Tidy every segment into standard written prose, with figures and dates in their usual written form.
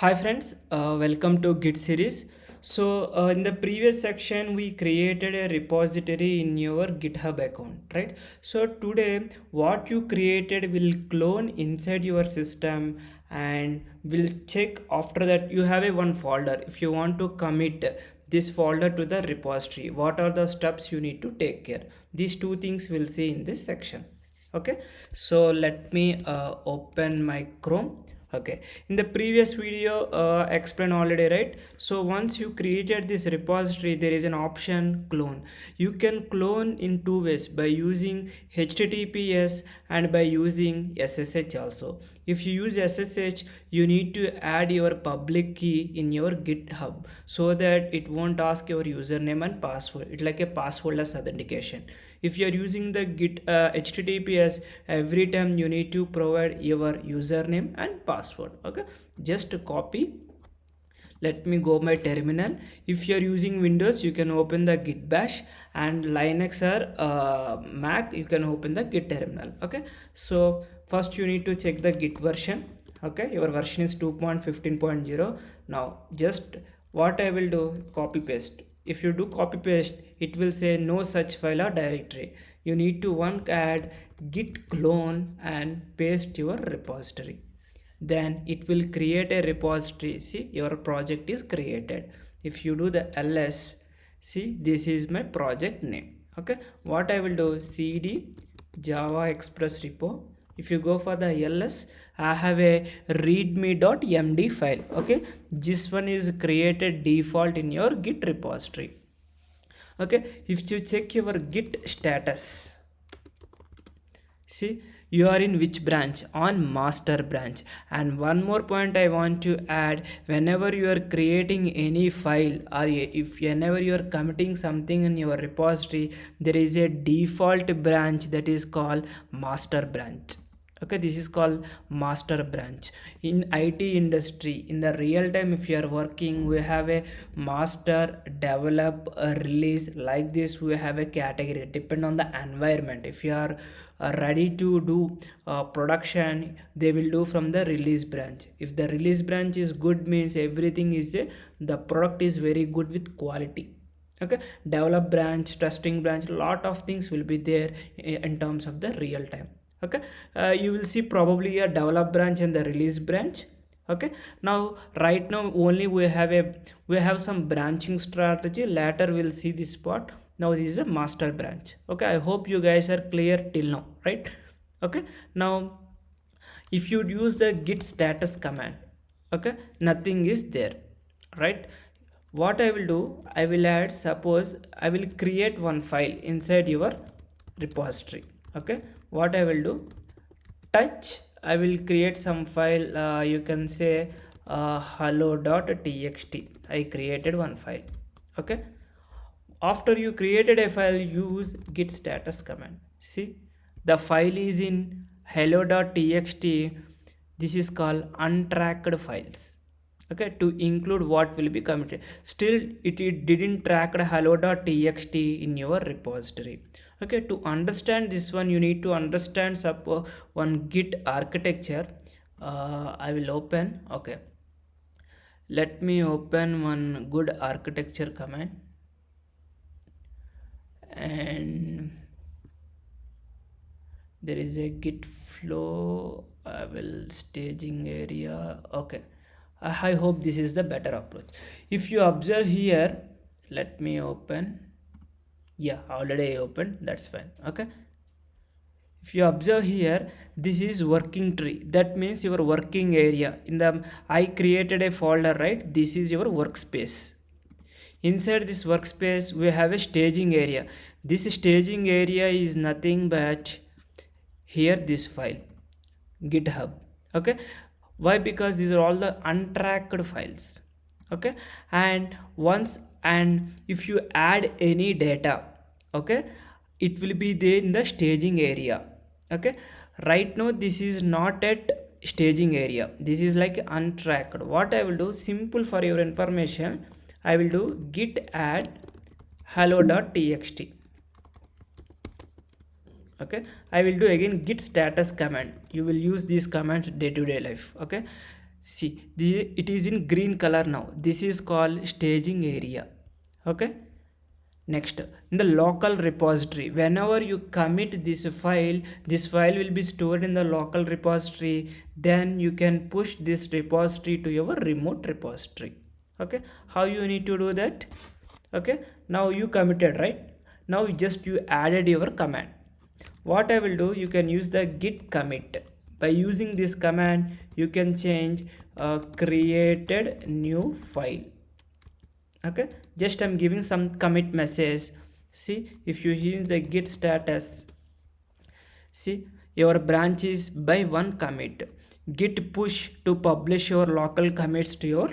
Hi friends, welcome to Git series. In the previous section, we created a repository in your GitHub account, right? So today, what you created will clone inside your system, and will check after that you have a one folder. If you want to commit this folder to the repository, what are the steps you need to take care? These two things we'll see in this section. Okay, so let me open my Chrome. Okay, in the previous video explained already, right? So once you created this repository, there is an option clone. You can clone in two ways, by using HTTPS and by using SSH also. If you use SSH, you need to add your public key in your GitHub so that it won't ask your username and password. It's like a passwordless authentication. If you are using the git HTTPS, every time you need to provide your username and password. Okay, just copy. Let me go my terminal. If you are using Windows, you can open the git bash, and Linux or Mac, you can open the git terminal. Okay, so first you need to check the git version. Okay, your version is 2.15.0. Now just what I will do, copy paste. If you do copy paste, it will say no such file or directory. You need to one add git clone and paste your repository, then it will create a repository. See, your project is created. If you do the ls, see, this is my project name. Okay, what I will do, cd java express repo. If you go for the ls, I have a readme.md file. Okay, this one is created default in your git repository. Okay, if you check your git status, see, you are in which branch? On master branch. And one more point I want to add, whenever you are creating any file, or if whenever you are committing something in your repository, there is a default branch that is called master branch. Okay, this is called master branch. In IT industry, in the real time, if you are working, we have a master, develop, a release. Like this, we have a category depend on the environment. If you are ready to do production, they will do from the release branch. If the release branch is good, means everything is the product is very good with quality. Okay, develop branch, testing branch, lot of things will be there in terms of the real time. Okay, you will see probably a develop branch and the release branch. Okay, now right now only we have some branching strategy. Later we'll see this part. Now this is a master branch. Okay, I hope you guys are clear till now, right? Okay, now if you use the git status command, okay, nothing is there, right? What I will do, I will add, suppose I will create one file inside your repository. Okay, what I will do, touch, I will create some file, you can say hello.txt. I created one file. Okay, after you created a file, use git status command. See, the file is in hello.txt. This is called untracked files. Okay, to include what will be committed. Still it didn't track the hello.txt in your repository. Okay, to understand this one, you need to understand one git architecture. I will open. Okay, let me open one good architecture command. And there is a git flow. I will staging area. Okay, I hope this is the better approach. If you observe here, let me open. Yeah, already I opened, that's fine. Okay, if you observe here, this is working tree. That means your working area. In the I created a folder, right? This is your workspace. Inside this workspace, we have a staging area. This staging area is nothing but here this file, GitHub. Okay, why? Because these are all the untracked files. Okay, and if you add any data, okay, it will be there in the staging area. Okay, right now this is not at staging area, this is like untracked. What I will do, simple for your information, I will do git add hello.txt. Okay, I will do again git status command. You will use these commands day to day life. Okay, See, it is in green color now. This is called staging area. Okay. Next, in the local repository, whenever you commit this file will be stored in the local repository. Then you can push this repository to your remote repository. Okay, how you need to do that? Okay, now you committed, right? Now you added your command. What I will do, you can use the git commit. By using this command, you can change created new file. Okay, just I'm giving some commit message. See, if you use the git status, see, your branch is by one commit. Git push to publish your local commits to your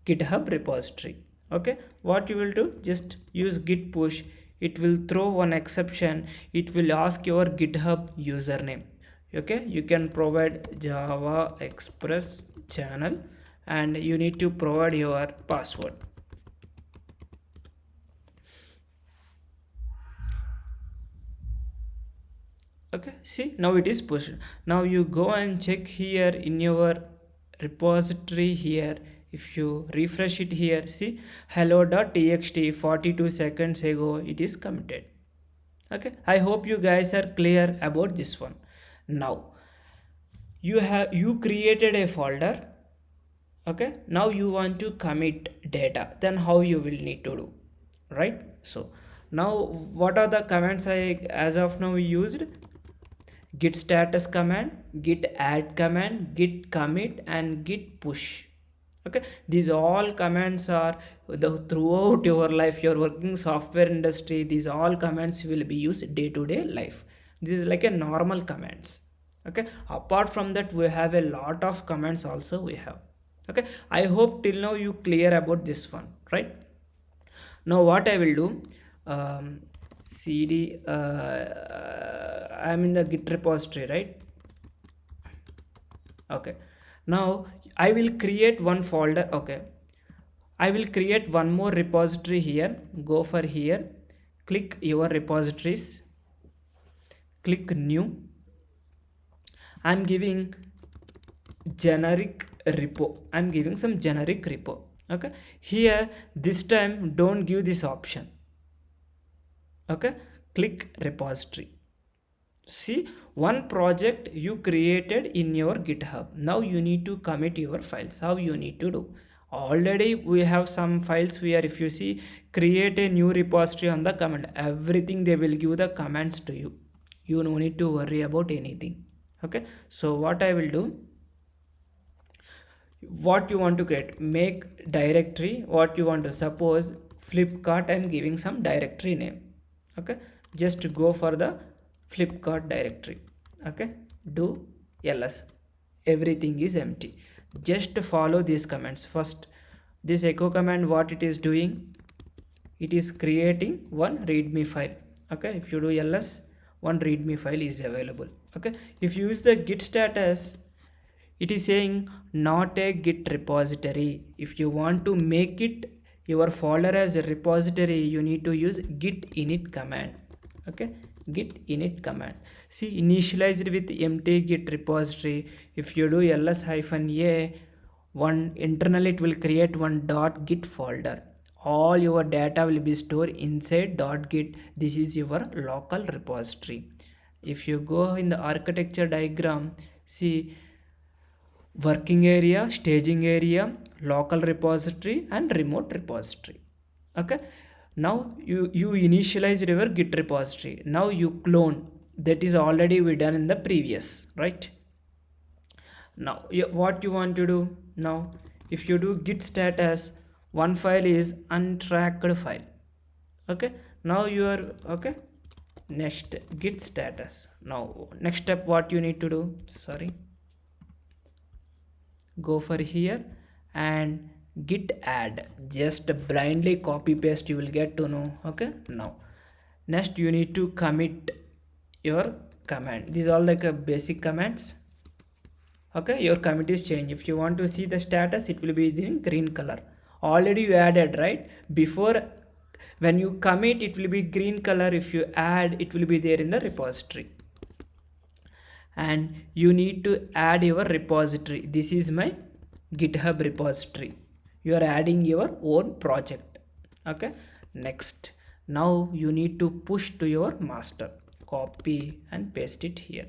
GitHub repository. Okay, what you will do, just use git push. It will throw one exception. It will ask your GitHub username. Okay, you can provide Java Express channel, and you need to provide your password. Okay, see, now it is pushed. Now you go and check here in your repository here. If you refresh it here, see, hello.txt 42 seconds ago it is committed. Okay, I hope you guys are clear about this one. Now you created a folder. Okay, now you want to commit data, then how you will need to do, right? So now what are the commands I as of now used? Git status command, git add command, git commit, and git push. Okay, these all commands are throughout your life. You're working software industry, these all commands will be used day-to-day life. This is like a normal commands. Okay, apart from that, we have a lot of commands also we have. Okay, I hope till now you clear about this one, right? Now what I will do, cd I'm in the git repository, right? Okay, now I will create one folder. Okay, I will create one more repository here. Go for here, click your repositories, click new. I'm giving generic repo. I'm giving some generic repo. Okay, here this time don't give this option. Okay, click repository. See, one project you created in your GitHub. Now you need to commit your files. How you need to do? Already we have some files where if you see, create a new repository on the command, everything they will give the commands to you. You no need to worry about anything. Okay, so what I will do, what you want to create, make directory. What you want to, suppose Flipkart, I'm giving some directory name. Okay, just go for the Flipkart directory. Okay, do ls, everything is empty. Just follow these commands. First, this echo command, what it is doing, it is creating one readme file. Okay, if you do ls, one readme file is available. Okay, if you use the git status, it is saying not a git repository. If you want to make it your folder as a repository, you need to use git init command. Okay, git init command. See, initialized with empty git repository. If you do ls-a, one internally it will create one .git folder. All your data will be stored inside .git. This is your local repository. If you go in the architecture diagram, see, working area, staging area, local repository, and remote repository. Okay, now you initialized your git repository. Now you clone, that is already we done in the previous, right? Now what you want to do, now if you do git status, one file is untracked file. Okay, now you are okay. Next, git status. Now next step, what you need to do, sorry, go for here and git add. Just blindly copy paste, you will get to know. Okay, now next you need to commit your command. These are all like a basic commands. Okay, your commit is changed. If you want to see the status, it will be in green color. Already you added, right? Before, when you commit, it will be green color. If you add, it will be there in the repository. And you need to add your repository. This is my GitHub repository. You are adding your own project. Okay, next, now you need to push to your master. Copy and paste it here.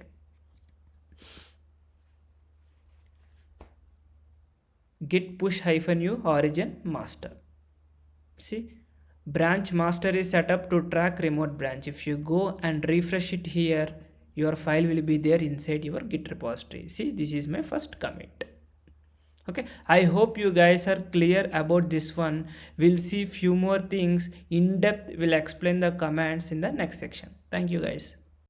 Git push -u origin master. See, branch master is set up to track remote branch. If you go and refresh it here, your file will be there inside your Git repository. See, this is my first commit. Okay, I hope you guys are clear about this one. We'll see few more things in depth. We'll explain the commands in the next section. Thank you guys.